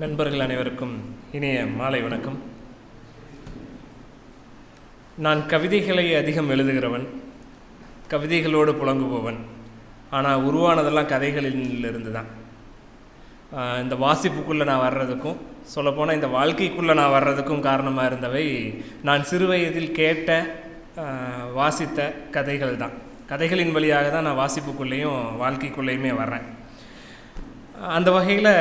நண்பர்கள் அனைவருக்கும் இனிய மாலை வணக்கம். நான் கவிதைகளை அதிகம் எழுதுகிறவன், கவிதைகளோடு புலங்குபவன். ஆனால் உருவானதெல்லாம் கதைகளிலிருந்து தான். இந்த வாசிப்புக்குள்ளே நான் வர்றதுக்கும், சொல்லப்போனால் இந்த வாழ்க்கைக்குள்ளே நான் வர்றதுக்கும் காரணமாக இருந்தவை நான் சிறு வயதில் கேட்ட வாசித்த கதைகள் தான். கதைகளின் வழியாக தான் நான் வாசிப்புக்குள்ளேயும் வாழ்க்கைக்குள்ளேயுமே வர்றேன். அந்த வகையில்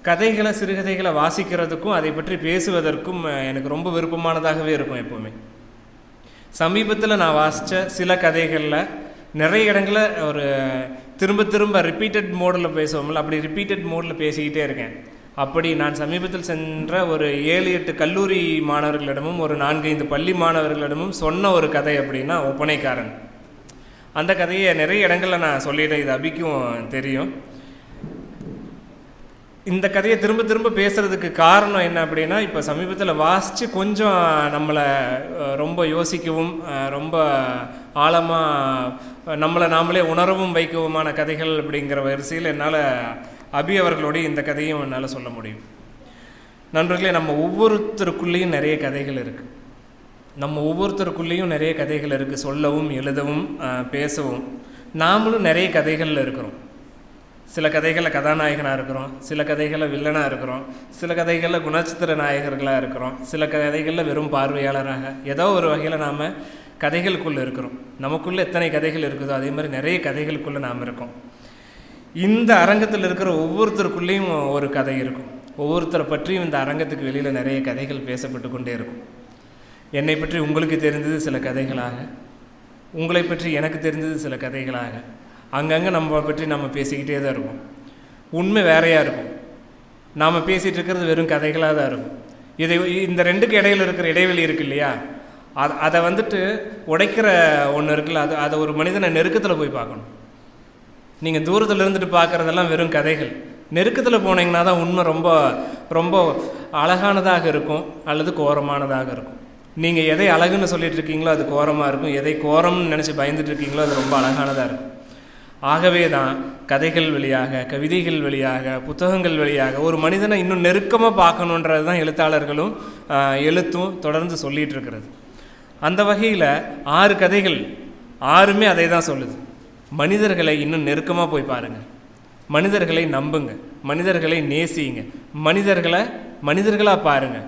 கதைகளை, சிறுகதைகளை வாசிக்கிறதுக்கும் அதை பற்றி பேசுவதற்கும் எனக்கு ரொம்ப விருப்பமானதாகவே இருக்கும் எப்போவுமே. சமீபத்தில் நான் வாசித்த சில கதைகளில் நிறைய இடங்களில் ஒரு திரும்ப திரும்ப ரிப்பீட்டட் மோடில் பேசுவோம்ல, அப்படி ரிப்பீட்டட் மோடில் பேசிக்கிட்டே இருக்கேன். அப்படி நான் சமீபத்தில் சென்ற ஒரு 7-8 கல்லூரி மாணவர்களிடமும் ஒரு 4-5 பள்ளி மாணவர்களிடமும் சொன்ன ஒரு கதை அப்படின்னா ஒப்பனைக்காரன். அந்த கதையை நிறைய இடங்களில் நான் சொல்லிட்டேன், இது அபிக்கும் தெரியும். இந்த கதையை திரும்ப திரும்ப பேசுகிறதுக்கு காரணம் என்ன அப்படின்னா, இப்போ சமீபத்தில் வாசித்து கொஞ்சம் நம்மளை ரொம்ப யோசிக்கவும், ரொம்ப ஆழமாக நம்மளை நாமளே உணரவும் வைக்கவுமான கதைகள் அப்படிங்கிற வரிசையில் என்னால் அபி அவர்களோடைய இந்த கதையும் என்னால் சொல்ல முடியும். நண்பர்களே, நம்ம ஒவ்வொருத்தருக்குள்ளேயும் நிறைய கதைகள் இருக்குது. நம்ம ஒவ்வொருத்தருக்குள்ளேயும் நிறைய கதைகள் இருக்குது, சொல்லவும், எழுதவும், பேசவும். நாமளும் நிறைய கதைகளில் இருக்கிறோம். சில கதைகளில் கதாநாயகனாக இருக்கிறோம், சில கதைகளில் வில்லனாக இருக்கிறோம், சில கதைகளில் குணச்சித்திர நாயகர்களாக இருக்கிறோம், சில கதைகளில் வெறும் பார்வையாளராக, ஏதோ ஒரு வகையில் நாம் கதைகளுக்குள்ளே இருக்கிறோம். நமக்குள்ளே எத்தனை கதைகள் இருக்குதோ அதே மாதிரி நிறைய கதைகளுக்குள்ளே நாம் இருக்கோம். இந்த அரங்கத்தில் இருக்கிற ஒவ்வொருத்தருக்குள்ளேயும் ஒரு கதை இருக்கும். ஒவ்வொருத்தரை பற்றியும் இந்த அரங்கத்துக்கு வெளியில் நிறைய கதைகள் பேசப்பட்டு கொண்டே இருக்கும். என்னை பற்றி உங்களுக்கு தெரிந்தது சில கதைகளாக, உங்களை பற்றி எனக்கு தெரிந்தது சில கதைகளாக, அங்கங்கே நம்ம பற்றி நம்ம பேசிக்கிட்டே தான் இருக்கும். உண்மை வேறையாக இருக்கும். நாம் பேசிகிட்டு இருக்கிறது வெறும் கதைகளாக தான் இருக்கும். இந்த ரெண்டுக்கு இடையில் இருக்கிற இடைவெளி இருக்குது இல்லையா, அதை உடைக்கிற ஒன்று இருக்குல்ல, அதை ஒரு மனிதனை நெருக்கத்தில் போய் பார்க்கணும். நீங்கள் தூரத்தில் இருந்துட்டு பார்க்குறதெல்லாம் வெறும் கதைகள். நெருக்கத்தில் போனீங்கன்னா தான் உண்மை ரொம்ப ரொம்ப அழகானதாக இருக்கும் அல்லது கோரமானதாக இருக்கும். நீங்கள் எதை அழகுன்னு சொல்லிட்டு இருக்கீங்களோ அது கோரமாக இருக்கும், எதை கோரம்னு நினச்சி பயந்துட்டு இருக்கீங்களோ அது ரொம்ப அழகானதாக இருக்கும். ஆகவே தான் கதைகள் வழியாக, கவிதைகள் வழியாக, புத்தகங்கள் வழியாக ஒரு மனிதனை இன்னும் நெருக்கமாக பார்க்கணுன்றது தான் எழுத்தாளர்களும் எழுத்தும் தொடர்ந்து சொல்லிகிட்டு இருக்கிறது. அந்த வகையில் 6 கதைகள் 6மே அதை தான் சொல்லுது. மனிதர்களை இன்னும் நெருக்கமாக போய் பாருங்கள், மனிதர்களை நம்புங்க, மனிதர்களை நேசிங்க, மனிதர்களாக பாருங்கள்.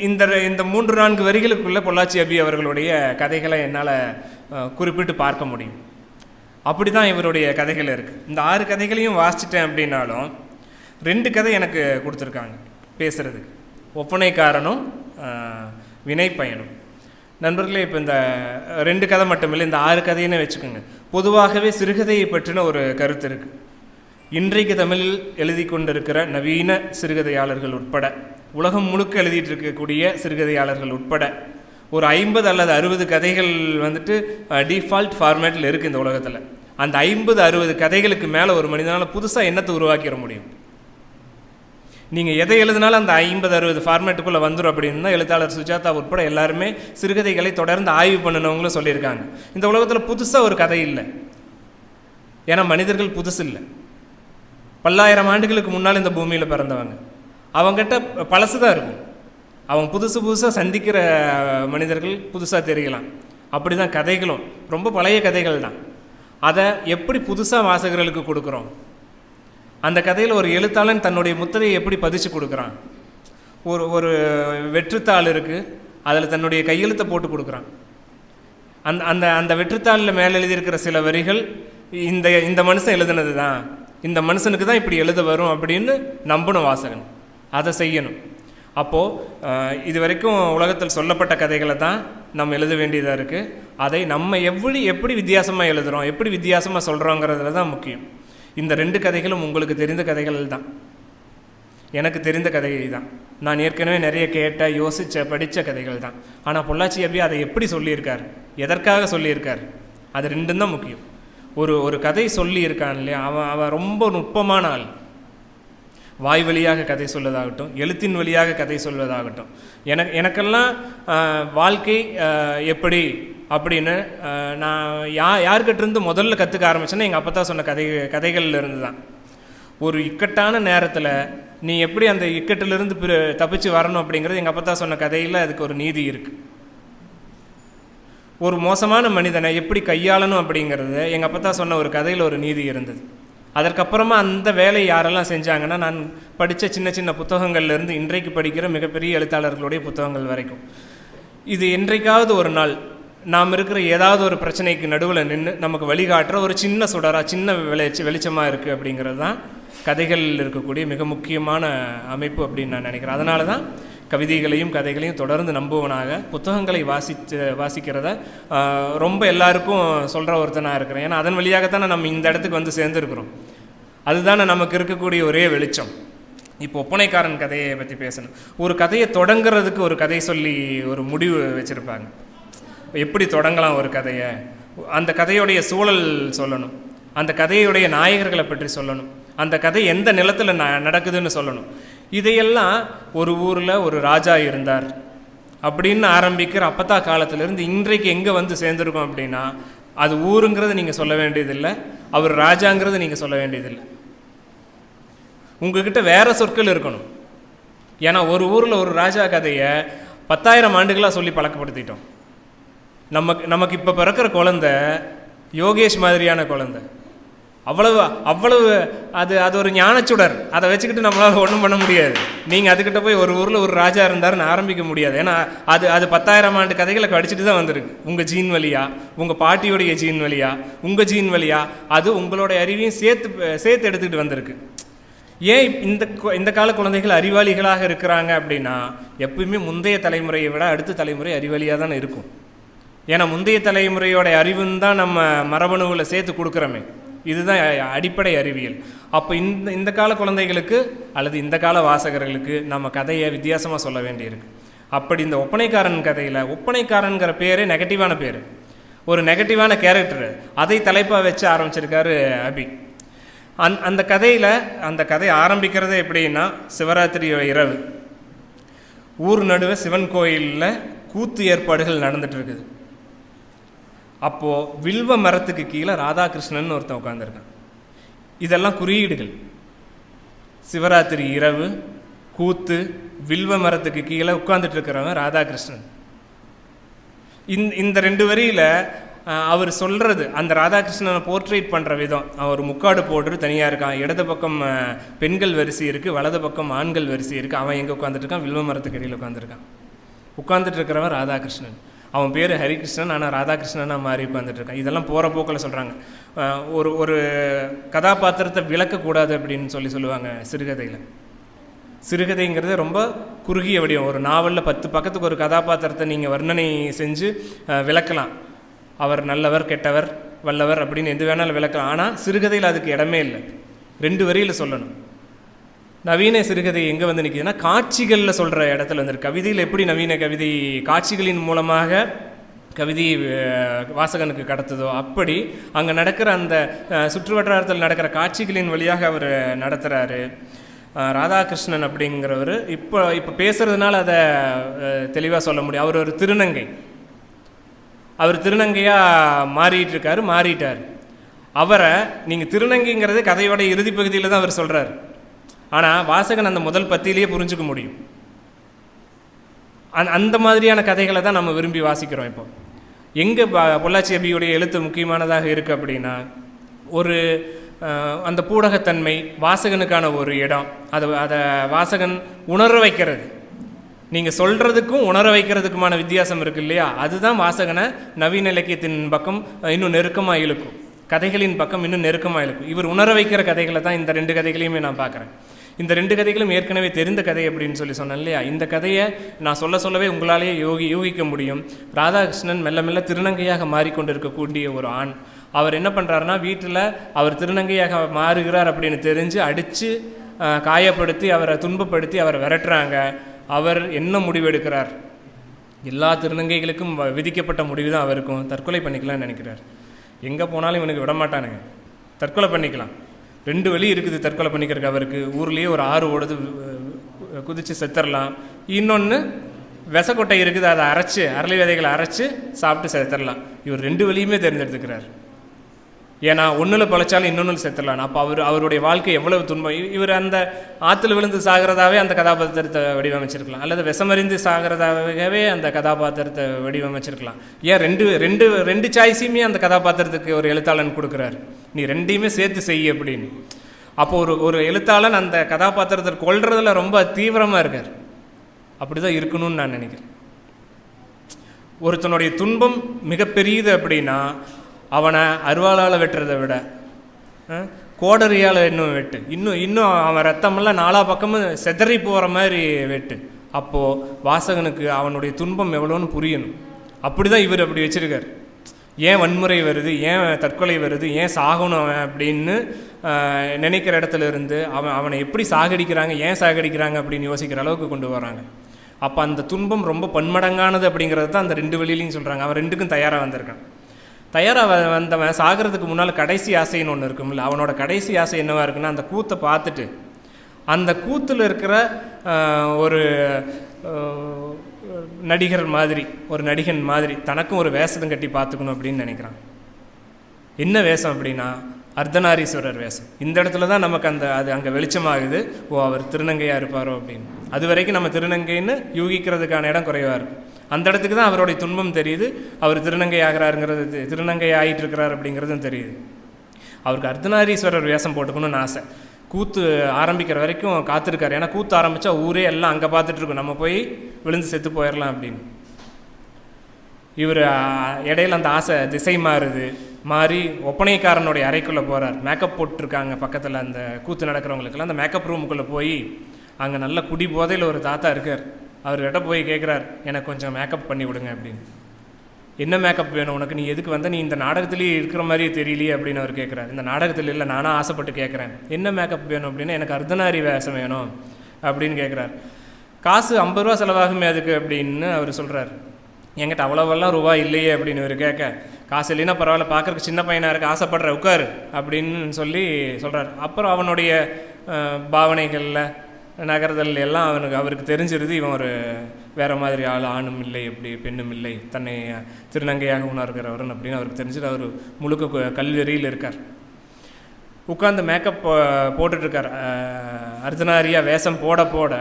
இந்த 3-4 வரிகளுக்குள்ளே பொள்ளாச்சி அபி அவர்களுடைய கதைகளை என்னால் குறிப்பிட்டு பார்க்க முடியும். அப்படி தான் இவருடைய கதைகள் இருக்குது. இந்த 6 கதைகளையும் வாசிச்சிட்டேன் அப்படின்னாலும் 2 கதை எனக்கு கொடுத்துருக்காங்க பேசுகிறதுக்கு. ஒப்பனைக்காரனும் வினைப்பயனும். நண்பர்களே, இப்போ இந்த 2 கதை மட்டுமில்லை, இந்த 6 கதையினே வச்சுக்கோங்க. பொதுவாகவே சிறுகதையை பற்றின ஒரு கருத்து இருக்குது. இன்றைக்கு தமிழில் எழுதி கொண்டிருக்கிற நவீன சிறுகதையாளர்கள் உட்பட, உலகம் முழுக்க எழுதிட்டு இருக்கக்கூடிய சிறுகதையாளர்கள் உட்பட ஒரு 50 அல்லது 60 கதைகள் டிஃபால்ட் ஃபார்மேட்டில் இருக்குது இந்த உலகத்தில். அந்த 50-60 கதைகளுக்கு மேலே ஒரு மனிதனால் புதுசாக என்னத்தை உருவாக்கிட முடியும்? நீங்கள் எதை எழுதினாலும் அந்த 50-60 ஃபார்மேட்டுக்குள்ளே வந்துடும் அப்படின்னு தான் எழுத்தாளர் சுஜாதா உட்பட எல்லாருமே சிறுகதைகளை தொடர்ந்து ஆய்வு பண்ணினவங்களும் சொல்லியிருக்காங்க. இந்த உலகத்தில் புதுசாக ஒரு கதை இல்லை, ஏன்னா மனிதர்கள் புதுசு இல்லை. பல்லாயிரம் ஆண்டுகளுக்கு முன்னால் இந்த பூமியில் பிறந்தவங்க, அவங்ககிட்ட பழசு தான் இருக்கும். அவங்க புதுசாக சந்திக்கிற மனிதர்கள் புதுசாக தெரியலாம். அப்படி தான் கதைகளும் ரொம்ப பழைய கதைகள் தான். அதை எப்படி புதுசாக வாசகர்களுக்கு கொடுக்குறோம்? அந்த கதையில் ஒரு எழுத்தாளன் தன்னுடைய முத்திரையை எப்படி பதிச்சு கொடுக்குறான்? ஒரு வெற்றுத்தாள் இருக்குது, அதில் தன்னுடைய கையெழுத்தை போட்டு கொடுக்குறான். அந்த வெற்றுத்தாளில் மேலே எழுதியிருக்கிற சில வரிகள் இந்த மனுஷன் எழுதுனது தான், இந்த மனுஷனுக்கு தான் இப்படி எழுத வரும் அப்படின்னு நம்பணும் வாசகன். அதை செய்யணும். அப்போது இது வரைக்கும் உலகத்தில் சொல்லப்பட்ட கதைகளை தான் நம்ம எழுத வேண்டியதாக இருக்குது. அதை நம்ம எப்படி வித்தியாசமாக எழுதுகிறோம், எப்படி வித்தியாசமாக சொல்கிறோங்கிறதுல தான் முக்கியம். இந்த 2 கதைகளும் உங்களுக்கு தெரிந்த கதைகள் தான், எனக்கு தெரிந்த கதைகள் தான். நான் ஏற்கனவே நிறைய கேட்ட, யோசித்த, படித்த கதைகள் தான். ஆனால் பொள்ளாச்சி அபி அதை எப்படி சொல்லியிருக்கார், எதற்காக சொல்லியிருக்கார், அது 2 தான் முக்கியம். ஒரு கதை சொல்லியிருக்கான் இல்லையா, அவன் ரொம்ப நுட்பமான ஆள். வாய் வழியாக கதை சொல்வதாகட்டும், எழுத்தின் வழியாக கதை சொல்வதாகட்டும். எனக்கெல்லாம் வாழ்க்கை எப்படி அப்படின்னு நான் யார்கிட்டேருந்து முதல்ல கற்றுக்க ஆரம்பிச்சேன்னா எங்கள் அப்பா தான் சொன்ன கதைகள்ல இருந்து தான். ஒரு இக்கட்டான நேரத்தில் நீ எப்படி அந்த இக்கட்டிலிருந்து தப்பிச்சு வரணும் அப்படிங்கிறது எங்கள் அப்பத்தா சொன்ன கதையில் அதுக்கு ஒரு நீதி இருக்குது. ஒரு மோசமான மனிதனை எப்படி கையாளணும் அப்படிங்கிறது எங்கள் அப்பத்தா சொன்ன ஒரு கதையில் ஒரு நீதி இருந்தது. அதற்கப்புறமா அந்த வேலையை யாரெல்லாம் செஞ்சாங்கன்னா, நான் படித்த சின்ன சின்ன புத்தகங்கள்லேருந்து இன்றைக்கு படிக்கிற மிகப்பெரிய எழுத்தாளர்களுடைய புத்தகங்கள் வரைக்கும், இது என்றைக்காவது ஒரு நாள் நாம் இருக்கிற ஏதாவது ஒரு பிரச்சனைக்கு நடுவில் நின்று நமக்கு வழிகாட்டுற ஒரு சின்ன சுடராக சின்ன வெளிச்சமாக இருக்குது அப்படிங்கிறது தான் கதைகளில் இருக்கக்கூடிய மிக முக்கியமான அமைப்பு அப்படின்னு நான் நினைக்கிறேன். அதனால தான் கவிதைகளையும் கதைகளையும் தொடர்ந்து நம்புவனாக புத்தகங்களை வாசிக்கிறத ரொம்ப எல்லாருக்கும் சொல்கிற ஒருத்தனாக இருக்கிறேன். ஏன்னா அதன் வழியாகத்தானே நம்ம இந்த இடத்துக்கு வந்து சேர்ந்துருக்குறோம். அதுதானே நமக்கு இருக்கக்கூடிய ஒரே வெளிச்சம். இப்போ ஒப்பனைக்காரன் கதையை பற்றி பேசணும். ஒரு கதையை தொடங்குறதுக்கு ஒரு கதை சொல்லி ஒரு முடிவு வச்சுருப்பாங்க. எப்படி தொடங்கலாம் ஒரு கதையை, அந்த கதையுடைய சூழல் சொல்லணும், அந்த கதையுடைய நாயகர்களை பற்றி சொல்லணும், அந்த கதை எந்த நிலத்தில் நடக்குதுன்னு சொல்லணும். இதையெல்லாம் ஒரு ஊரில் ஒரு ராஜா இருந்தார் அப்படின்னு ஆரம்பிக்கிற அப்பத்தா காலத்திலேருந்து இன்றைக்கு எங்கே வந்து சேர்ந்துருக்கோம் அப்படின்னா, அது ஊருங்கிறத நீங்கள் சொல்ல வேண்டியதில்லை, அவர் ராஜாங்கிறத நீங்கள் சொல்ல வேண்டியதில்லை. உங்ககிட்ட வேறு சொற்கள் இருக்கணும். ஏன்னா ஒரு ஊரில் ஒரு ராஜா கதையை 10,000 ஆண்டுகளாக சொல்லி பழக்கப்படுத்திட்டோம். நமக்கு இப்போ பிறக்கிற குழந்தை யோகேஷ் மாதிரியான குழந்தை, அவ்வளவு அது ஒரு ஞானச்சுடர். அதை வச்சுக்கிட்டு நம்மளால் ஒன்றும் பண்ண முடியாது. நீங்கள் அதுக்கிட்ட போய் ஒரு ஊரில் ஒரு ராஜா இருந்தாருன்னு ஆரம்பிக்க முடியாது. ஏன்னா அது 10,000 ஆண்டு கதைகளை கடிச்சிட்டு தான் வந்திருக்கு. உங்கள் ஜீன் வழியா, உங்கள் பாட்டியோடைய ஜீன் வழியா, உங்கள் ஜீன் வழியா, அது உங்களோட அறிவையும் சேர்த்து எடுத்துக்கிட்டு வந்திருக்கு. ஏன் இந்த கால குழந்தைகள் அறிவாளிகளாக இருக்கிறாங்க அப்படின்னா, எப்பயுமே முந்தைய தலைமுறையை விட அடுத்த தலைமுறை அறிவாளியாக தானே இருக்கும். ஏன்னா முந்தைய தலைமுறையோட அறிவுன்னு தான் நம்ம மரபணுவில் சேர்த்து கொடுக்குறோமே. இதுதான் அடிப்படை அறிவியல். அப்போ இந்த கால குழந்தைகளுக்கு அல்லது இந்த கால வாசகர்களுக்கு நம்ம கதையை வித்தியாசமாக சொல்ல வேண்டியிருக்கு. அப்படி இந்த ஒப்பனைக்காரன் கதையில், ஒப்பனைக்காரன்கிற பேரே நெகட்டிவான பேர், ஒரு நெகட்டிவான கேரக்டரு, அதை தலைப்பாக வச்சு ஆரம்பிச்சிருக்காரு அபி. அந்த கதையில், அந்த கதை ஆரம்பிக்கிறதே எப்படின்னா, சிவராத்திரி இரவு ஊர் நடுவே சிவன் கோயிலில் கூத்து ஏற்பாடுகள் நடந்துட்டு இருக்குது. அப்போது வில்வ மரத்துக்கு கீழே ராதாகிருஷ்ணன் ஒருத்தன் உட்காந்துருக்கான். இதெல்லாம் குறியீடுகள். சிவராத்திரி இரவு கூத்து, வில்வ மரத்துக்கு கீழே உட்காந்துட்டு இருக்கிறவன் ராதாகிருஷ்ணன். இந்த 2 வரியில் அவர் சொல்கிறது, அந்த ராதாகிருஷ்ணனை போர்ட்ரேட் பண்ணுற விதம், அவர் முக்காடு போட்டு தனியாக இருக்கான், இடது பக்கம் பெண்கள் வரிசை இருக்குது, வலது பக்கம் ஆண்கள் வரிசை இருக்குது. அவன் எங்கே உட்காந்துட்டு இருக்கான்? வில்வ மரத்துக்கு அடியில் உட்காந்துட்டு இருக்கிறவன் ராதாகிருஷ்ணன். அவன் பேர் ஹரிகிருஷ்ணன், ஆனால் ராதாகிருஷ்ணனாக மாறி உட்காந்துட்ருக்கான். இதெல்லாம் போகிற போக்கில் சொல்கிறாங்க. ஒரு கதாபாத்திரத்தை விளக்கக்கூடாது அப்படின்னு சொல்லுவாங்க சிறுகதையில். சிறுகதைங்கிறது ரொம்ப குறுகிய வடிவம். ஒரு நாவலில் 10 பக்கத்துக்கு ஒரு கதாபாத்திரத்தை நீங்கள் வர்ணனை செஞ்சு விளக்கலாம். அவர் நல்லவர், கெட்டவர், வல்லவர் அப்படின்னு எது வேணாலும் விளக்கலாம். ஆனால் சிறுகதையில் அதுக்கு இடமே இல்லை. 2 வரியில் சொல்லணும். நவீன சிறுகதை எங்கே வந்து நிற்கிதுன்னா, காட்சிகளில் சொல்கிற இடத்துல வந்துருக்கு. கவிதையில் எப்படி நவீன கவிதை காட்சிகளின் மூலமாக கவிதை வாசகனுக்கு கடத்துதோ, அப்படி அங்கே நடக்கிற அந்த சுற்று வட்டாரத்தில் நடக்கிற காட்சிகளின் வழியாக அவர் நடத்துகிறாரு. ராதாகிருஷ்ணன் அப்படிங்கிறவர் இப்போ பேசுகிறதுனால அதை தெளிவாக சொல்ல முடியும். அவர் ஒரு திருநங்கை. அவர் திருநங்கையாக மாறிட்டார். அவரை நீங்கள் திருநங்கைங்கிறது கதையோட இறுதி பகுதியில் தான் அவர் சொல்கிறார். ஆனால் வாசகன் அந்த முதல் பத்தியிலேயே புரிஞ்சுக்க முடியும். அந்த மாதிரியான கதைகளை தான் நம்ம விரும்பி வாசிக்கிறோம். இப்போ எங்கே பொள்ளாச்சி அபியுடைய எழுத்து முக்கியமானதாக இருக்குது அப்படின்னா, ஒரு அந்த பூடகத்தன்மை, வாசகனுக்கான ஒரு இடம், அதை வாசகன் உணர வைக்கிறது. நீங்கள் சொல்கிறதுக்கும் உணர வைக்கிறதுக்குமான வித்தியாசம் இருக்குது இல்லையா? அதுதான் வாசகனை நவீன இலக்கியத்தின் பக்கம் இன்னும் நெருக்கமாக இழுக்கும், கதைகளின் பக்கம் இன்னும் நெருக்கமாக இழுக்கும். இவர் உணர வைக்கிற கதைகளை தான் இந்த 2 கதைகளையுமே நான் பார்க்குறேன். இந்த 2 கதைகளும் ஏற்கனவே தெரிந்த கதை அப்படின்னு சொன்னேன் இல்லையா? இந்த கதையை நான் சொல்லவே உங்களாலேயே யூகிக்க முடியும். ராதாகிருஷ்ணன் மெல்ல மெல்ல திருநங்கையாக மாறிக்கொண்டிருக்கக்கூடிய ஒரு ஆண். அவர் என்ன பண்ணுறாருன்னா, வீட்டில் அவர் திருநங்கையாக மாறுகிறார் அப்படின்னு தெரிஞ்சு அடித்து காயப்படுத்தி அவரை துன்பப்படுத்தி அவரை விரட்டுறாங்க. அவர் என்ன முடிவு எடுக்கிறார்? எல்லா திருநங்கைகளுக்கும் விதிக்கப்பட்ட முடிவு தான் அவருக்கும். தற்கொலை பண்ணிக்கலாம்னு நினைக்கிறார். எங்கே போனாலும் இவனுக்கு விடமாட்டானுங்க, தற்கொலை பண்ணிக்கலாம். 2 வழி இருக்குது தற்கொலை பண்ணிக்கிறதுக்கு அவருக்கு. ஊர்லேயே ஒரு ஆறு ஓடுது, குதித்து செத்துடலாம். இன்னொன்று விசக்கொட்டை இருக்குது, அதை அரைச்சி அரளி விதைகளை அரைச்சி சாப்பிட்டு செத்துடலாம். இவர் 2 வழியுமே தேர்ந்தெடுத்துக்கிறார். ஏன்னா ஒன்றில் பழைச்சாலும் இன்னொன்று செத்துடலாம். அப்போ அவருடைய வாழ்க்கை எவ்வளவு துன்பம். இவர் அந்த ஆற்றுல விழுந்து சாகிறதாவே அந்த கதாபாத்திரத்தை வடிவமைச்சிருக்கலாம், அல்லது விஷமறிந்து சாகிறதாகவே அந்த கதாபாத்திரத்தை வடிவமைச்சிருக்கலாம். ஏன் ரெண்டு சாய்ஸையுமே அந்த கதாபாத்திரத்துக்கு ஒரு எழுத்தாளன் கொடுக்குறாரு, நீ ரெண்டையுமே சேர்த்து செய்ய அப்படின்னு. அப்போ ஒரு எழுத்தாளன் அந்த கதாபாத்திரத்தை கொள்றதுல ரொம்ப தீவிரமாக இருக்கார். அப்படி தான் இருக்கணும்னு நான் நினைக்கிறேன். ஒருத்தனுடைய துன்பம் மிகப்பெரியது அப்படின்னா அவனை அருவாளால் வெட்டுறதை விட கோடரியால் இன்னும் வெட்டு, இன்னும் அவன் ரத்தமெல்லாம் நாலா பக்கமும் செதறி போகிற மாதிரி வெட்டு. அப்போது வாசகனுக்கு அவனுடைய துன்பம் எவ்வளோன்னு புரியணும். அப்படி தான் இவர் அப்படி வச்சுருக்கார். ஏன் வன்முறை வருது, ஏன் தற்கொலை வருது, ஏன் சாகணும் அவன் அப்படின்னு நினைக்கிற இடத்துல இருந்து அவனை எப்படி சாகடிக்கிறாங்க, ஏன் சாகடிக்கிறாங்க அப்படின்னு யோசிக்கிற அளவுக்கு கொண்டு வராங்க. அப்போ அந்த துன்பம் ரொம்ப பன்மடங்கானது அப்படிங்கிறது தான் அந்த 2 வழியிலையும் சொல்கிறாங்க. அவன் 2க்கும் தயாராக வந்திருக்கான். தயாராக வந்தவன் சாகிறதுக்கு முன்னால் கடைசி ஆசைன்னு ஒன்று இருக்கும்ல, அவனோட கடைசி ஆசை என்னவா இருக்குன்னா அந்த கூத்தை பார்த்துட்டு அந்த கூத்தில் இருக்கிற ஒரு நடிகர் மாதிரி, ஒரு நடிகன் மாதிரி தனக்கும் ஒரு வேஷத்தை கட்டி பார்த்துக்கணும் அப்படின்னு நினைக்கிறான். என்ன வேஷம் அப்படின்னா அர்த்தநாரீஸ்வரர் வேஷம். இந்த இடத்துல தான் நமக்கு அது அங்கே வெளிச்சமாகுது. அவர் திருநங்கையாக இருப்பாரோ அப்படின்னு. அது வரைக்கும் நம்ம திருநங்கைன்னு யூகிக்கிறதுக்கான இடம் குறைவாக இருக்கும். அந்த இடத்துக்கு தான் அவருடைய துன்பம் தெரியுது. அவர் திருநங்கை ஆகிறாருங்கிறது, திருநங்கை ஆகிட்டு இருக்கிறார் அப்படிங்கிறதும் தெரியுது. அவருக்கு அர்த்தநாரீஸ்வரர் வேஷம் போட்டுக்கணும்னு ஆசை. கூத்து ஆரம்பிக்கிற வரைக்கும் காத்திருக்காரு. ஏன்னா கூத்து ஆரம்பித்தா ஊரே எல்லாம் அங்கே பார்த்துட்ருக்கோம், நம்ம போய் விழுந்து செத்து போயிடலாம் அப்படின்னு. இவர் இடையில அந்த ஆசை திசை மாறி ஒப்பனைக்காரனுடைய அறைக்குள்ளே போகிறார். மேக்கப் போட்டிருக்காங்க பக்கத்தில் அந்த கூத்து நடக்கிறவங்களுக்கெல்லாம். அந்த மேக்கப் ரூமுக்குள்ளே போய் அங்கே நல்ல குடி போதையில் ஒரு தாத்தா இருக்கார். அவர்கிட்ட போய் கேட்குறார், எனக்கு கொஞ்சம் மேக்கப் பண்ணி விடுங்க அப்படின்னு. என்ன மேக்கப் வேணும் உனக்கு, நீ எதுக்கு வந்த, நீ இந்த நாடகத்துலேயே இருக்கிற மாதிரியே தெரியலையே அப்படின்னு அவர் கேட்குறாரு. இந்த நாடகத்தில் இல்லை, நானாக ஆசைப்பட்டு கேட்குறேன். என்ன மேக்கப் வேணும் அப்படின்னா எனக்கு அர்த்தநாரி வேஷம் வேணும் அப்படின்னு கேட்குறார். காசு 50 ரூபா செலவாகுமே அதுக்கு அப்படின்னு அவர் சொல்கிறார். என்கிட்ட அவ்வளோவெல்லாம் ரூபா இல்லையே அப்படின்னு இவர் கேட்க, காசு இல்லைன்னா பரவாயில்ல, பார்க்குறக்கு சின்ன பையனாக இருக்க, ஆசைப்படுற உட்காரு அப்படின்னு சொல்கிறார். அப்புறம் அவனுடைய பாவனைகளில் நகர்தல் எல்லாம் அவருக்கு தெரிஞ்சிருது. இவன் ஒரு வேறு மாதிரி ஆணும் இல்லை, எப்படி பெண்ணும் இல்லை, தன்னை திருநங்கையாக உணர்கிறவரன் அப்படின்னு அவருக்கு தெரிஞ்சுட்டு அவர் முழுக்க கல்வெறியில் இருக்கார். உட்காந்து மேக்கப் போட்டுட்ருக்கார். அர்த்தநாரியாக வேஷம் போட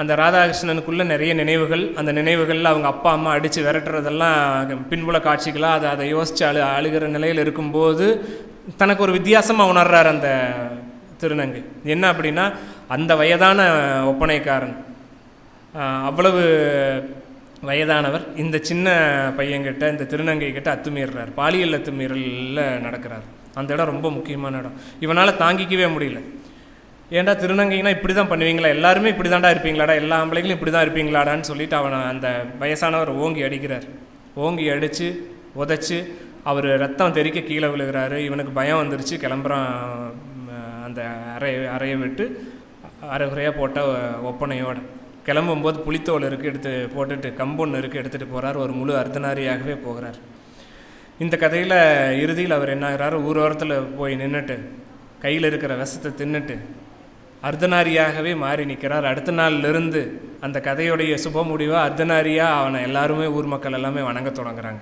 அந்த ராதாகிருஷ்ணனுக்குள்ளே நிறைய நினைவுகள், அந்த நினைவுகளில் அவங்க அப்பா அம்மா அடித்து விரட்டுறதெல்லாம் பின்புல காட்சிகளாக அதை யோசித்து அழுகிற நிலையில் இருக்கும்போது தனக்கு ஒரு வித்தியாசமாக உணர்றார் அந்த திருநங்கை. என்ன அப்படின்னா அந்த வயதான ஒப்பனைக்காரன், அவ்வளவு வயதானவர் இந்த சின்ன பையன்கிட்ட, இந்த திருநங்கைக்கிட்ட அத்துமீறார், பாலியல் அத்துமீறலில் நடக்கிறார். அந்த இடம் ரொம்ப முக்கியமான இடம். இவனால் தாங்கிக்கவே முடியல. ஏன்டா திருநங்கைனா இப்படி தான் பண்ணுவீங்களா, எல்லாருமே இப்படி தாண்டா இருப்பீங்களாடா, எல்லா ஆம்பளைங்களும் இப்படி தான் இருப்பீங்களாடான்னு சொல்லிட்டு அவனை அந்த வயசானவர் ஓங்கி அடிக்கிறார். ஓங்கி அடித்து உதைச்சி அவர் ரத்தம் தெறிக்க கீழே விழுகிறாரு. இவனுக்கு பயம் வந்துருச்சு, கிளம்புறான். அந்த அறையை விட்டு அரைகுறையாக போட்ட ஒப்பனையோட கிளம்பும்போது புளித்தோல் இருக்குது எடுத்து போட்டுட்டு, கம்பொன்று இருக்குது எடுத்துகிட்டு போகிறார். ஒரு முழு அர்த்தநாரியாகவே போகிறார். இந்த கதையில் இறுதியில் அவர் என்ன ஆகிறார், ஊரோரத்தில் போய் நின்றுட்டு கையில் இருக்கிற விஷத்தை தின்னுட்டு அர்த்தநாரியாகவே மாறி நிற்கிறார். அடுத்த நாள்லேருந்து அந்த கதையுடைய சுப முடிவாக அர்த்தநாரியாக அவனை எல்லாருமே, ஊர் மக்கள் எல்லாமே வணங்க தொடங்குறாங்க.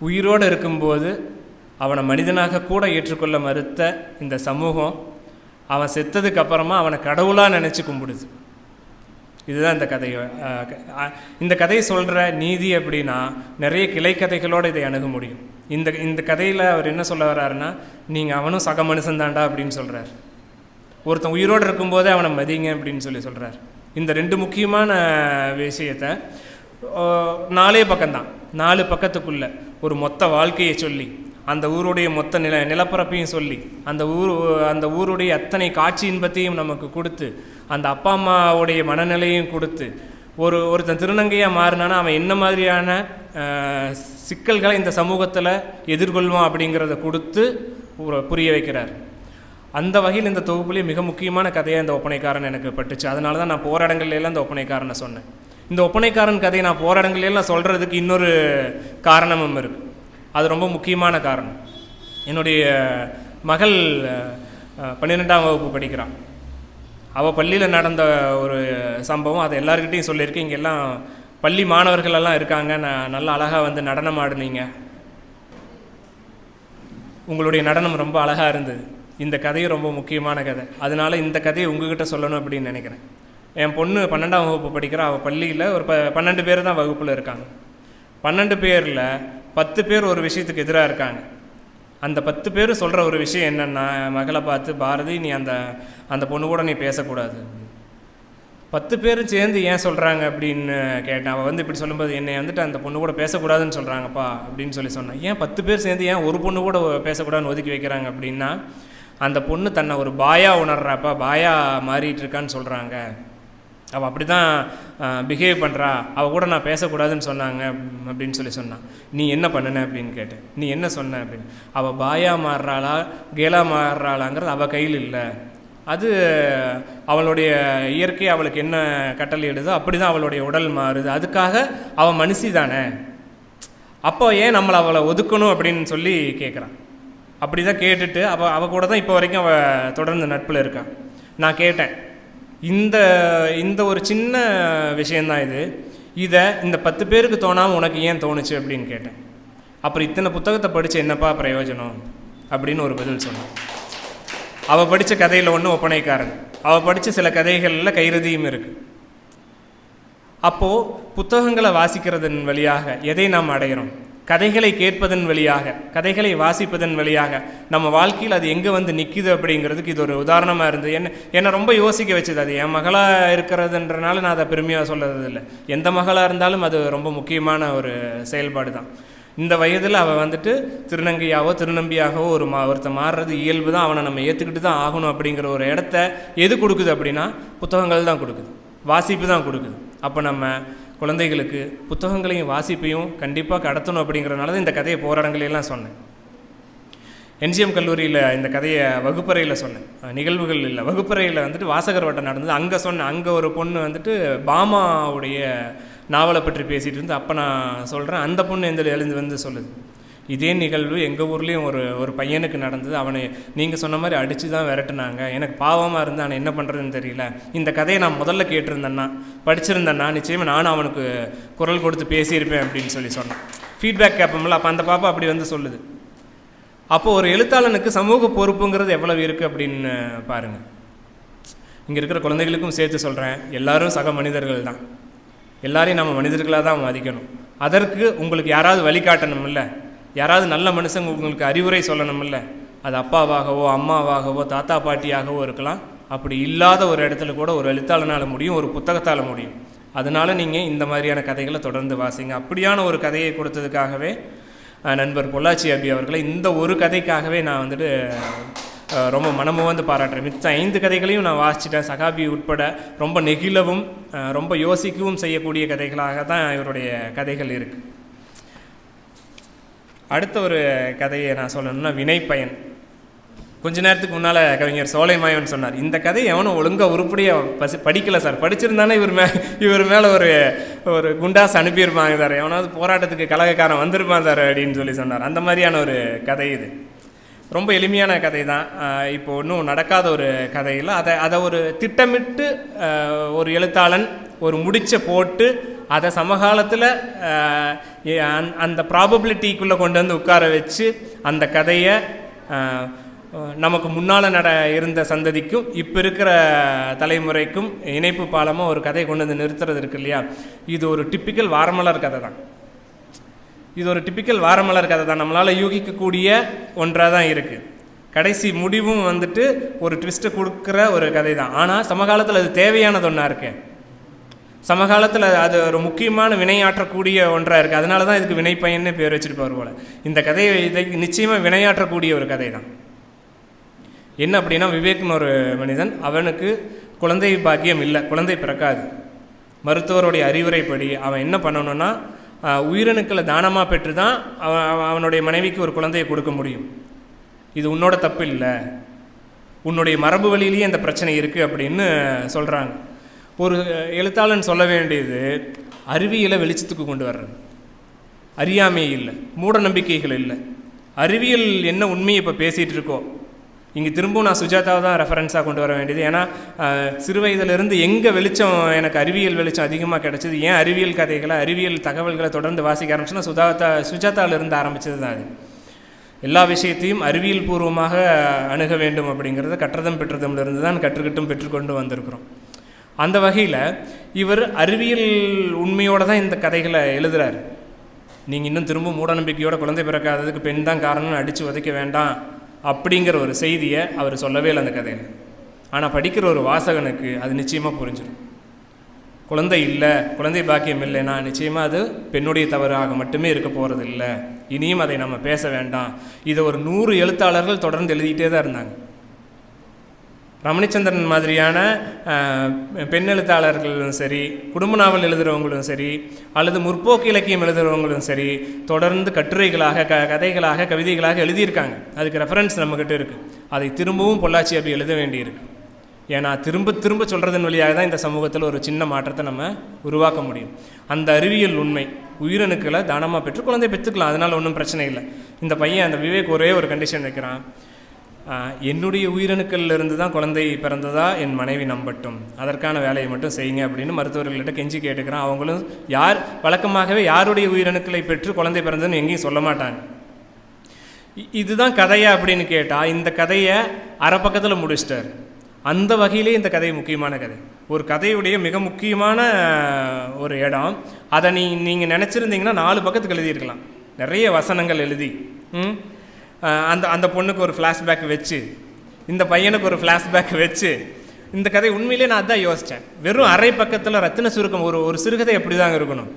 உயிரோடு இருக்கும்போது அவனை மனிதனாக கூட ஏற்றுக்கொள்ள மறுத்த இந்த சமூகம் அவன் செத்ததுக்கு அப்புறமா அவனை கடவுளாக நினச்சி கும்பிடுது. இதுதான் இந்த கதையை சொல்கிற நீதி அப்படின்னா நிறைய கிளைக்கதைகளோடு இதை அணுக முடியும். இந்த கதையில் அவர் என்ன சொல்ல வர்றாருன்னா, நீங்கள் அவனும் சக மனுஷன்தாண்டா அப்படின்னு சொல்கிறார். ஒருத்தன் உயிரோடு இருக்கும்போதே அவனை மதிங்க அப்படின்னு சொல்கிறார். இந்த 2 முக்கியமான விஷயத்தை 4 பக்கம்தான், 4 பக்கத்துக்குள்ளே ஒரு மொத்த வாழ்க்கையை சொல்லி, அந்த ஊருடைய மொத்த நிலப்பரப்பையும் சொல்லி, அந்த ஊருடைய அத்தனை காட்சி இன்பத்தையும் நமக்கு கொடுத்து, அந்த அப்பா அம்மாவுடைய மனநிலையும் கொடுத்து, ஒருத்தன் திருநங்கையாக மாறினானா அவன் என்ன மாதிரியான சிக்கல்களை இந்த சமூகத்தில் எதிர்கொள்வான் அப்படிங்கிறத கொடுத்து புரிய வைக்கிறார். அந்த வகையில் இந்த தொகுப்புலேயே மிக முக்கியமான கதையாக இந்த ஒப்பனைக்காரன் எனக்கு பட்டுச்சு. அதனால தான் நான் போராடங்கள்லாம் இந்த ஒப்பனைக்காரனை சொன்னேன். இந்த ஒப்பனைக்காரன் கதையை நான் போராடங்கள்லாம் சொல்கிறதுக்கு இன்னொரு காரணமும் இருக்குது. அது ரொம்ப முக்கியமான காரணம். என்னுடைய மகள் 12ஆம் வகுப்பு படிக்கிறான். அவள் பள்ளியில் நடந்த ஒரு சம்பவம், அதை எல்லாருக்கிட்டையும் சொல்லியிருக்கேன். இங்கெல்லாம் பள்ளி மாணவர்கள் எல்லாம் இருக்காங்க. நல்லா அழகாக வந்து நடனம் ஆடுனீங்க, உங்களுடைய நடனம் ரொம்ப அழகாக இருந்தது. இந்த கதையும் ரொம்ப முக்கியமான கதை. அதனால் இந்த கதையை உங்ககிட்ட சொல்லணும் அப்படின்னு நினைக்கிறேன். என் பொண்ணு 12ஆம் வகுப்பு படிக்கிறா. அவள் பள்ளியில் ஒரு 12 பேர் தான் வகுப்பில் இருக்காங்க. 12 பேரில் 10 பேர் ஒரு விஷயத்துக்கு எதிராக இருக்காங்க. அந்த 10 பேர் சொல்கிற ஒரு விஷயம் என்னென்னா, மகளை பார்த்து, பாரதி நீ அந்த பொண்ணு கூட நீ பேசக்கூடாது. 10 பேரும் சேர்ந்து ஏன் சொல்கிறாங்க அப்படின்னு கேட்டேன். அவள் இப்படி சொல்லும்போது, என்னை அந்த பொண்ணு கூட பேசக்கூடாதுன்னு சொல்கிறாங்கப்பா அப்படின்னு சொன்னான். ஏன் 10 பேர் சேர்ந்து ஏன் ஒரு பொண்ணு கூட பேசக்கூடாதுன்னு ஒதுக்கி வைக்கிறாங்க அப்படின்னா, அந்த பொண்ணு தன்னை ஒரு பாயா உணர்றாப்பா, பாயா மாறிட்டு இருக்கான்னு சொல்கிறாங்க. அவள் அப்படி தான் பிஹேவ் பண்ணுறா, அவள் கூட நான் பேசக்கூடாதுன்னு சொன்னாங்க அப்படின்னு சொன்னான். நீ என்ன பண்ணின அப்படின்னு கேட்டேன். நீ என்ன சொன்ன அப்படின்னு. அவள் பாயா மாறுறாளா கேலா மாறுறாளாங்கிறது அவள் கையில் இல்லை. அது அவளுடைய இயற்கை அவளுக்கு என்ன கட்டளை இடுதோ அப்படி தான் அவளுடைய உடல் மாறுது. அதுக்காக அவள் மனுஷி தானே, அப்போ ஏன் நம்மளை அவளை ஒதுக்கணும் அப்படின்னு சொல்லி கேட்குறான். அப்படி தான் கேட்டுட்டு அவள் கூட தான் இப்போ வரைக்கும் அவள் தொடர்ந்து நட்பில் இருக்கான். நான் கேட்டேன், இந்த ஒரு சின்ன விஷயந்தான் இதை இந்த 10 பேருக்கு தோணாமல் உனக்கு ஏன் தோணுச்சு அப்படின்னு கேட்டேன். அப்புறம் இத்தனை புத்தகத்தை படித்து என்னப்பா பிரயோஜனம் அப்படின்னு ஒரு பதில் சொன்னான். அவள் படித்த கதையில் ஒன்று ஒப்பனைக்காரன், அவள் படித்த சில கதைகளில் கைரதியும் இருக்குது. அப்போது புத்தகங்களை வாசிக்கிறதன் வழியாக எதை நாம் அடைகிறோம்? கதைகளை கேட்பதன் வழியாக, கதைகளை வாசிப்பதன் வழியாக நம்ம வாழ்க்கையில் அது எங்கே நிற்கிது அப்படிங்கிறதுக்கு இது ஒரு உதாரணமாக இருந்தது. என்னை ரொம்ப யோசிக்க வச்சுது. அது என் மகளாக இருக்கிறதுன்றனால நான் அதை பெருமையாக சொல்கிறது இல்லை. எந்த மகளாக இருந்தாலும் அது ரொம்ப முக்கியமான ஒரு செயல்பாடு தான். இந்த வயதில் அவள் திருநங்கையாவோ திருநம்பியாகவோ ஒருத்தர் மாறுறது இயல்பு தான். அவனை நம்ம ஏற்றுக்கிட்டு தான் ஆகணும் அப்படிங்கிற ஒரு இடத்த எது கொடுக்குது அப்படின்னா புத்தகங்கள் தான் கொடுக்குது, வாசிப்பு தான் கொடுக்குது. அப்போ நம்ம குழந்தைகளுக்கு புத்தகங்களையும் வாசிப்பையும் கண்டிப்பாக கடத்தணும். அப்படிங்கிறனால தான் இந்த கதையை போராட்டங்களெல்லாம் சொன்னேன். என்ஜிஎம் கல்லூரியில் இந்த கதையை வகுப்பறையில் சொன்னேன். நிகழ்வுகள் இல்லை, வகுப்பறையில் வாசகர் வட்டம் நடந்தது. அங்கே சொன்னேன். அங்கே ஒரு பொண்ணு பாமாவுடைய நாவலை பற்றி பேசிகிட்டு இருந்து அப்போ நான் சொல்கிறேன், அந்த பொண்ணு எழுந்து சொல்லுது, இதே நிகழ்வு எங்கள் ஊர்லேயும் ஒரு பையனுக்கு நடந்தது. அவனை நீங்கள் சொன்ன மாதிரி அடித்து தான் விரட்டுனாங்க. எனக்கு பாவமாக இருந்து அவனை என்ன பண்ணுறதுன்னு தெரியல. இந்த கதையை நான் முதல்ல கேட்டிருந்தேன்னா, படிச்சிருந்தேன்னா நிச்சயமாக நானும் அவனுக்கு குரல் கொடுத்து பேசியிருப்பேன் அப்படின்னு சொன்னேன். ஃபீட்பேக் கேட்போம்ல, அப்போ அந்த பாப்பா அப்படி சொல்லுது. அப்போது ஒரு எழுத்தாளனுக்கு சமூக பொறுப்புங்கிறது எவ்வளவு இருக்குது அப்படின்னு பாருங்கள். இங்கே இருக்கிற குழந்தைகளுக்கும் சேர்த்து சொல்கிறேன், எல்லோரும் சக மனிதர்கள் தான். எல்லாரையும் நம்ம மனிதர்களாக தான் மதிக்கணும். அதற்கு உங்களுக்கு யாராவது வழிகாட்டணும்ல, யாராவது நல்ல மனுஷங்க உங்களுக்கு அறிவுரை சொல்லணும்ல. அது அப்பாவாகவோ அம்மாவாகவோ தாத்தா பாட்டியாகவோ இருக்கலாம். அப்படி இல்லாத ஒரு இடத்துல கூட ஒரு எழுத்தாளனால் முடியும், ஒரு புத்தகத்தால் முடியும். அதனால் நீங்கள் இந்த மாதிரியான கதைகளை தொடர்ந்து வாசிங்க. அப்படியான ஒரு கதையை கொடுத்ததுக்காகவே நண்பர் பொள்ளாச்சி அபி அவர்களை இந்த ஒரு கதைக்காகவே நான் ரொம்ப மனமுவந்து பாராட்டுறேன். மிச்ச 5 கதைகளையும் நான் வாசிச்சிட்டேன். சகாபி உட்பட ரொம்ப நெகிழவும் ரொம்ப யோசிக்கவும் செய்யக்கூடிய கதைகளாக தான் இவருடைய கதைகள் இருக்குது. அடுத்த ஒரு கதையை நான் சொல்லணும்னா வினைப்பயன். கொஞ்ச நேரத்துக்கு முன்னால் கவிஞர் சோலைமாயன் சொன்னார், இந்த கதையை எவனும் ஒழுங்காக உருப்படியாக படிக்கலை சார், படிச்சிருந்தானே இவர் மேலே ஒரு குண்டாஸ் அனுப்பியிருப்பாங்க சார், எவனாவது போராட்டத்துக்கு கழகக்காரன் வந்திருப்பான் சார் அப்படின்னு சொன்னார். அந்த மாதிரியான ஒரு கதை இது. ரொம்ப எளிமையான கதை தான். இப்போ ஒன்றும் நடக்காத ஒரு கதையில் அதை ஒரு திட்டமிட்டு ஒரு எழுத்தாளன் ஒரு முடிச்சை போட்டு அதை சமகாலத்தில் அந்த ப்ராபபிலிட்டிக்குள்ளே கொண்டு உட்கார வச்சு அந்த கதையை நமக்கு முன்னால் இருந்த சந்ததிக்கும் இப்போ இருக்கிற தலைமுறைக்கும் இணைப்பு பாலமாக ஒரு கதையை கொண்டு நிறுத்துறது இருக்கு இல்லையா, இது ஒரு டிப்பிக்கல் வாரமலர் கதை தான். இது ஒரு டிப்பிக்கல் வாரமலர் கதை தான். நம்மளால் யூகிக்கக்கூடிய ஒன்றாக தான் இருக்குது. கடைசி முடிவும் ஒரு ட்விஸ்ட்டை கொடுக்குற ஒரு கதை தான். ஆனால் சமகாலத்தில் அது தேவையானது ஒன்றா இருக்கு. சமகாலத்தில் அது ஒரு முக்கியமான வினையாற்றக்கூடிய ஒன்றாக இருக்குது. அதனால தான் இதுக்கு வினைப்பயன்னு பேர் வச்சுருப்பார் போல். இந்த கதையை நிச்சயமாக வினையாற்றக்கூடிய ஒரு கதை தான். என்ன அப்படின்னா, விவேக்னு ஒரு மனிதன், அவனுக்கு குழந்தை பாக்கியம் இல்லை, குழந்தை பிறக்காது. மருத்துவருடைய அறிவுரைப்படி அவன் என்ன பண்ணணும்னா, உயிரணுக்களை தானமாக பெற்று தான் அவனுடைய மனைவிக்கு ஒரு குழந்தையை கொடுக்க முடியும். இது உன்னோட தப்பு இல்லை, உன்னுடைய மரபு வழியிலேயே இந்த பிரச்சனை இருக்குது அப்படின்னு சொல்கிறாங்க. ஒரு எழுத்தாளன் சொல்ல வேண்டியது அறிவியலை வெளிச்சத்துக்கு கொண்டு வர்றது. அறியாமை இல்லை, மூட நம்பிக்கைகள் இல்லை, அறிவியல் என்ன உண்மையை இப்போ பேசிகிட்டு இருக்கோ. இங்கே திரும்பவும் நான் சுஜாதாவை தான் ரெஃபரன்ஸாக கொண்டு வர வேண்டியது. ஏன்னா சிறு வயதிலிருந்து எங்கே வெளிச்சம், எனக்கு அறிவியல் வெளிச்சம் அதிகமாக கிடச்சிது, ஏன் அறிவியல் கதைகளை அறிவியல் தகவல்களை தொடர்ந்து வாசிக்க ஆரம்பிச்சுன்னா சுஜாதாவிலிருந்து ஆரம்பித்தது தான் அது. எல்லா விஷயத்தையும் அறிவியல் பூர்வமாக அணுக வேண்டும் அப்படிங்கிறத கற்றதும் பெற்றதும்லேருந்து தான் கற்றுக்கிட்டும் பெற்றுக்கொண்டு வந்திருக்கிறோம். அந்த வகையில் இவர் அறிவியல் உண்மையோடு தான் இந்த கதைகளை எழுதுகிறார். நீங்கள் இன்னும் திரும்ப மூடநம்பிக்கையோட குழந்தை பிறக்காததுக்கு பெண் தான் காரணம்னு அடித்து உதைக்க வேண்டாம் அப்படிங்கிற ஒரு செய்தியை அவர் சொல்லவே இல்லை அந்த கதையில். ஆனால் படிக்கிற ஒரு வாசகனுக்கு அது நிச்சயமாக புரிஞ்சிடும். குழந்தை இல்லை, குழந்தை பாக்கியம் இல்லைன்னா நிச்சயமாக அது பெண்ணுடைய தவறாக மட்டுமே இருக்க போகிறது இல்லை. இனியும் அதை நம்ம பேச வேண்டாம். இதை ஒரு 100 எழுத்தாளர்கள் தொடர்ந்து எழுதிக்கிட்டே தான் இருந்தாங்க. ரமணிச்சந்திரன் மாதிரியான பெண் எழுத்தாளர்களும் சரி, குடும்ப நாவல் எழுதுகிறவங்களும் சரி, அல்லது முற்போக்கு இலக்கியம் எழுதுகிறவங்களும் சரி, தொடர்ந்து கட்டுரைகளாக கதைகளாக கவிதைகளாக எழுதியிருக்காங்க. அதுக்கு ரெஃபரன்ஸ் நம்மக்கிட்ட இருக்குது. அதை திரும்பவும் பொள்ளாச்சி அப்படி எழுத வேண்டியிருக்கு. ஏன்னா திரும்ப திரும்ப சொல்கிறதன் வழியாக தான் இந்த சமூகத்தில் ஒரு சின்ன மாற்றத்தை நம்ம உருவாக்க முடியும். அந்த அறிவியல் உண்மை உயிரணுக்களை தானமாக பெற்று குழந்தை பெற்றுக்கலாம், அதனால் ஒன்றும் பிரச்சனை இல்லை. இந்த பையன் அந்த விவேக் ஒரே ஒரு கண்டிஷன் வைக்கிறான், என்னுடைய உயிரணுக்களில் இருந்து தான் குழந்தை பிறந்ததா என் மனைவி நம்பட்டும், அதற்கான வேலையை மட்டும் செய்யுங்க அப்படின்னு மருத்துவர்கள்கிட்ட கெஞ்சி கேட்டுக்கிறான். அவங்களும் வழக்கமாகவே யாருடைய உயிரணுக்களை பெற்று குழந்தை பிறந்ததுன்னு எங்கேயும் சொல்ல மாட்டாங்க. இதுதான் கதையா அப்படின்னு கேட்டால் இந்த கதையை அரை பக்கத்தில் முடிச்சிட்டார். அந்த வகையிலே இந்த கதை முக்கியமான கதை. ஒரு கதையுடைய மிக முக்கியமான ஒரு இடம். அதை நீங்கள் நினச்சிருந்தீங்கன்னா 4 பக்கத்துக்கு எழுதியிருக்கலாம். நிறைய வசனங்கள் எழுதி அந்த பொண்ணுக்கு ஒரு ஃப்ளாஷ்பேக் வச்சு, இந்த பையனுக்கு ஒரு ஃப்ளாஷ்பேக் வச்சு, இந்த கதை உண்மையிலே நான் அதான் யோசித்தேன். வெறும் அரை பக்கத்தில் ரத்தின சுருக்கம் ஒரு சிறுகதை எப்படி தாங்க இருக்கணும்.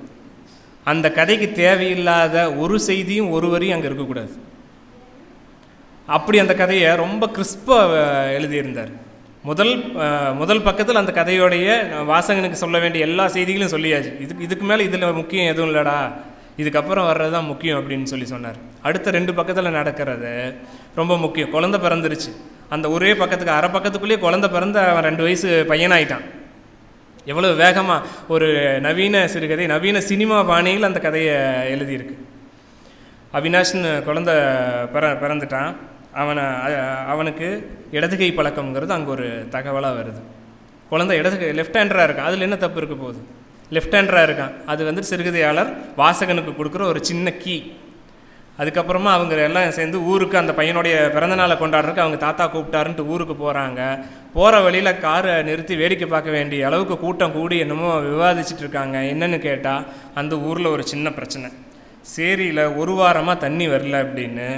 அந்த கதைக்கு தேவையில்லாத ஒரு செய்தியும் ஒரு வரியும் அங்கே இருக்கக்கூடாது. அப்படி அந்த கதையை ரொம்ப கிறிஸ்பாக எழுதியிருந்தார். முதல் பக்கத்தில் அந்த கதையோடைய வாசகனுக்கு சொல்ல வேண்டிய எல்லா செய்திகளும் சொல்லியாச்சு. இதுக்கு மேலே இதில் முக்கியம் எதுவும் இல்லைடா, இதுக்கப்புறம் வர்றது தான் முக்கியம் அப்படின்னு சொன்னார். அடுத்த 2 பக்கத்தில் நடக்கிறது ரொம்ப முக்கியம். குழந்தை பிறந்துருச்சு. அந்த ஒரே பக்கத்துக்கு அரை பக்கத்துக்குள்ளேயே குழந்தை பிறந்து அவன் 2 வயசு பையனாயிட்டான். எவ்வளோ வேகமாக ஒரு நவீன சிறுகதை, நவீன சினிமா பாணியில் அந்த கதையை எழுதியிருக்கு. அவினாஷ்னு குழந்தை பிறந்துட்டான். அவனுக்கு இடதுகை பழக்கம்ங்கிறது அங்கே ஒரு தகவலாக வருது. குழந்தை லெஃப்ட் ஹேண்டராக இருக்கான். அதில் என்ன தப்பு இருக்க போகுது? லெஃப்ட் ஹேண்டராக இருக்கான். அது வந்துட்டு சிறுகதையாளர் வாசகனுக்கு கொடுக்குற ஒரு சின்ன கீ. அதுக்கப்புறமா அவங்க எல்லாம் சேர்ந்து ஊருக்கு அந்த பையனுடைய பிறந்தநாளை கொண்டாடுறதுக்கு அவங்க தாத்தா கூப்பிட்டாருன்ட்டு ஊருக்கு போகிறாங்க. போகிற வழியில் காரை நிறுத்தி வேடிக்கை பார்க்க வேண்டிய அளவுக்கு கூட்டம் கூடி என்னமோ விவாதிச்சுட்டு இருக்காங்க. என்னென்னு கேட்டால் அந்த ஊரில் ஒரு சின்ன பிரச்சனை. சேரியில் 1 வாரமாக தண்ணி வரல அப்படின்னு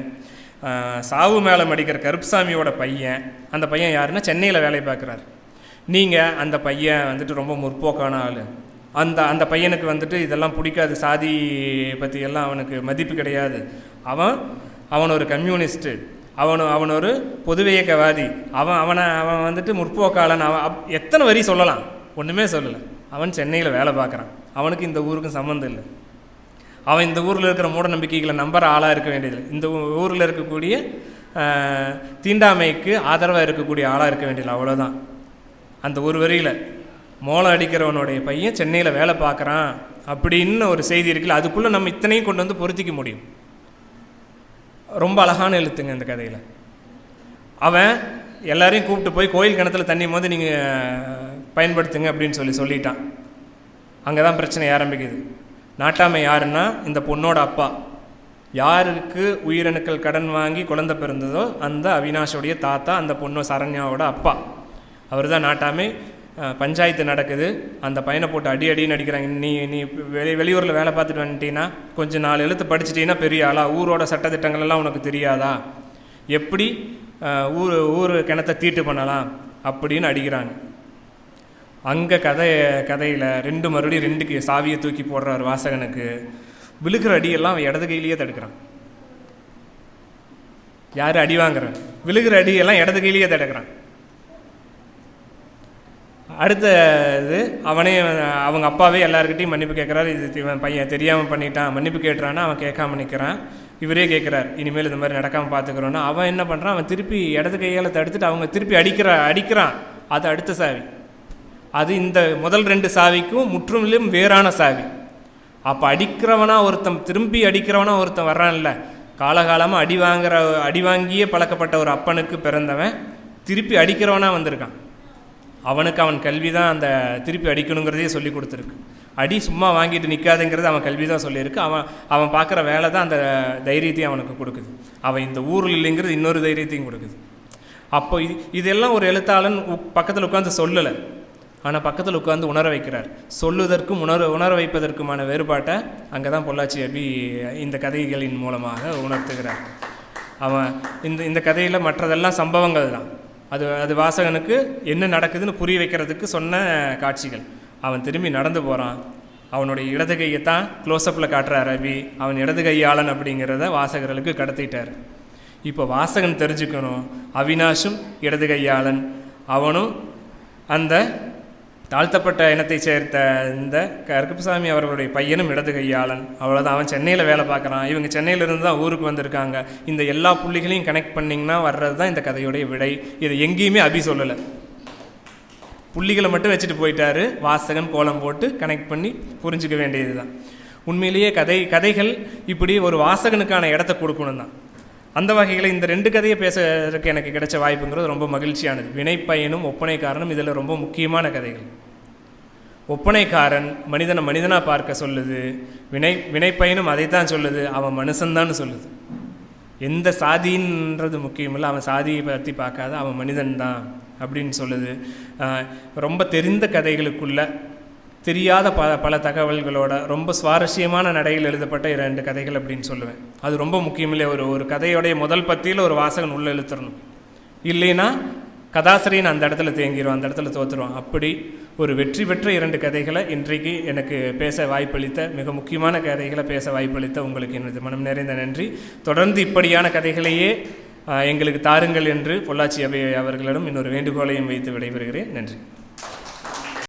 சாவு மேலே மடிக்கிற கருப்புசாமியோட பையன், அந்த பையன் யாருன்னா சென்னையில் வேலை பார்க்குறாரு. நீங்கள் அந்த பையன் வந்துட்டு ரொம்ப முற்போக்கான ஆள். அந்த பையனுக்கு வந்துட்டு இதெல்லாம் பிடிக்காது, சாதி பற்றி எல்லாம் அவனுக்கு மதிப்பு கிடையாது. அவன் ஒரு கம்யூனிஸ்ட்டு, அவன் ஒரு பொதுவியக்கவாதி, அவன் வந்துட்டு முற்போக்காளன். எத்தனை வரி சொல்லலாம்? ஒன்றுமே சொல்லலை. அவன் சென்னையில் வேலை பார்க்குறான். அவனுக்கு இந்த ஊருக்கும் சம்மந்தம் இல்லை. அவன் இந்த ஊரில் இருக்கிற மூட நம்பிக்கைகளை நம்புற ஆளாக இருக்க வேண்டியதில்லை. இந்த ஊரில் இருக்கக்கூடிய தீண்டாமைக்கு ஆதரவாக இருக்கக்கூடிய ஆளாக இருக்க வேண்டியதில்லை. அவ்வளோதான். அந்த ஒரு வரியில் மோளம் அடிக்கிறவனுடைய பையன் சென்னையில் வேலை பார்க்குறான் அப்படின்னு ஒரு செய்தி இருக்குல்ல, அதுக்குள்ளே நம்ம இத்தனையும் கொண்டு வந்து பொருத்திக்க முடியும். ரொம்ப அழகான எழுத்துங்க இந்த கதையில். அவன் எல்லாரையும் கூப்பிட்டு போய் கோயில் கிணத்துல தண்ணி போது நீங்கள் பயன்படுத்துங்க அப்படின்னு சொல்லிட்டான். அங்கே தான் பிரச்சனை ஆரம்பிக்குது. நாட்டாமை யாருன்னா இந்த பொண்ணோட அப்பா. யாருக்கு உயிரணுக்கள் கடன் வாங்கி குழந்தை பிறந்ததோ அந்த அவினாஷோடைய தாத்தா, அந்த பொண்ணு சரண்யாவோட அப்பா. அவர் தான் நாட்டாமை. பஞ்சாயத்து நடக்குது. அந்த பையனை போட்டு அடின்னு அடிக்கிறாங்க. நீ வெளியூரில் வேலை பார்த்துட்டு வந்துட்டீங்கன்னா, கொஞ்சம் 4 எழுத்து படிச்சிட்டிங்கன்னா பெரிய ஆளா, ஊரோட சட்டத்திட்டங்கள்லாம் உனக்கு தெரியாதா, எப்படி ஊர் கிணத்தை தீட்டு பண்ணலாம் அப்படின்னு அடிக்கிறாங்க. அங்கே கதையில் மறுபடியும் 2க்கு சாவியை தூக்கி போடுறார் வாசகனுக்கு. விழுகிற அடியெல்லாம் அவன் இடது கையிலேயே தடுக்கிறான். யார் அடி வாங்குறான்? விழுகிற அடியெல்லாம் இடது கையிலேயே தடுக்கிறான். அடுத்த இது அவனே அவங்க அப்பாவே எல்லாருக்கிட்டையும் மன்னிப்பு கேட்குறாரு. இது இவன் பையன் தெரியாமல் பண்ணிட்டான், மன்னிப்பு கேட்டுறான்னா அவன் கேட்காம நிற்கிறான். இவரே கேட்குறார், இனிமேல் இந்த மாதிரி நடக்காமல் பார்த்துக்கிறோன்னா. அவன் என்ன பண்ணுறான்? அவன் திருப்பி இடது கையால் தடுத்துட்டு அவங்க திருப்பி அடிக்கிறான். அது அடுத்த சாவி. அது இந்த முதல் 2 சாவிக்கும் முற்றிலும் வேறான சாவி. அப்போ திரும்பி அடிக்கிறவனா ஒருத்தன் வர்றான்ல, காலகாலமாக அடி வாங்கியே பழக்கப்பட்ட ஒரு அப்பனுக்கு பிறந்தவன் திருப்பி அடிக்கிறவனா வந்திருக்கான். அவனுக்கு அவன் கல்வி தான் அந்த திருப்பி அடிக்கணுங்கிறதையே சொல்லி கொடுத்துருக்கு. அடி சும்மா வாங்கிட்டு நிற்காதுங்கிறது அவன் கல்வி தான் சொல்லியிருக்கு. அவன் பார்க்குற வேலை தான் அந்த தைரியத்தையும் அவனுக்கு கொடுக்குது. அவன் இந்த ஊரில் இல்லைங்கிறது இன்னொரு தைரியத்தையும் கொடுக்குது. அப்போ இதெல்லாம் ஒரு எழுத்தாளன் பக்கத்தில் உட்காந்து சொல்லலை, ஆனால் பக்கத்தில் உட்காந்து உணர வைக்கிறார். சொல்லுவதற்கும் உணர வைப்பதற்குமான வேறுபாட்டை அங்கே தான் பொள்ளாச்சி அபி இந்த கதைகளின் மூலமாக உணர்த்துகிறார். அவன் இந்த கதையில் மற்றதெல்லாம் சம்பவங்கள் தான். அது வாசகனுக்கு என்ன நடக்குதுன்னு புரிய வைக்கிறதுக்கு சொன்ன காட்சிகள். அவன் திரும்பி நடந்து போகிறான், அவனுடைய இடது கையை தான் க்ளோஸ்அப்பில் காட்டுறார் அபி. அவன் இடது கையாளன் அப்படிங்கிறத வாசகர்களுக்கு கடத்திட்டார். இப்போ வாசகன் தெரிஞ்சுக்கணும், அவினாஷும் இடது கையாளன், அவனும் அந்த தாழ்த்தப்பட்ட இனத்தை சேர்த்த இந்த கருப்புசாமி அவர்களுடைய பையனும் இடது கையாளன். அவ்வளோதான். அவன் சென்னையில் வேலை பார்க்குறான், இவங்க சென்னையிலேருந்து தான் ஊருக்கு வந்திருக்காங்க. இந்த எல்லா புள்ளிகளையும் கனெக்ட் பண்ணிங்கன்னா வர்றது தான் இந்த கதையுடைய விடை. இதை எங்கேயுமே அபி சொல்லலை, புள்ளிகளை மட்டும் வச்சுட்டு போயிட்டாரு. வாசகன் கோலம் போட்டு கனெக்ட் பண்ணி புரிஞ்சிக்க வேண்டியது தான். உண்மையிலேயே கதைகள் இப்படி ஒரு வாசகனுக்கான இடத்த கொடுக்கணும் தான். அந்த வகையில் இந்த 2 கதையை பேசுறதுக்கு எனக்கு கிடைச்ச வாய்ப்புங்கிறது ரொம்ப மகிழ்ச்சியானது. வினைப்பயனும் ஒப்பனைக்காரனும் இதில் ரொம்ப முக்கியமான கதைகள். ஒப்பனைக்காரன் மனிதனாக பார்க்க சொல்லுது, வினைப்பயனும் அதை தான் சொல்லுது, அவன் மனுஷன்தான்னு சொல்லுது. எந்த சாதின்றது முக்கியம் இல்லை, அவன் சாதியை பற்றி பார்க்காத அவன் மனிதன்தான் அப்படின்னு சொல்லுது. ரொம்ப தெரிந்த கதைகளுக்குள்ள தெரியாத பல தகவல்களோட ரொம்ப சுவாரஸ்யமான நடையில் எழுதப்பட்ட 2 கதைகள் அப்படின்னு சொல்லுவேன். அது ரொம்ப முக்கியமில்லை. ஒரு கதையோடைய முதல் பத்தியில் ஒரு வாசகன் உள்ளே இழுத்துடணும், இல்லைன்னா கதாசிரியன் அந்த இடத்துல தேங்கிடும், அந்த இடத்துல தோற்றுருவான். அப்படி ஒரு வெற்றி பெற்ற 2 கதைகளை இன்றைக்கு எனக்கு பேச வாய்ப்பளித்த, மிக முக்கியமான கதைகளை பேச வாய்ப்பளித்த உங்களுக்கு எனது மனம் நிறைந்த நன்றி. தொடர்ந்து இப்படியான கதைகளையே எங்களுக்கு தாருங்கள் என்று பொள்ளாச்சி அபி அவர்களிடம் இன்னொரு வேண்டுகோளையும் வைத்து விடைபெறுகிறேன். நன்றி.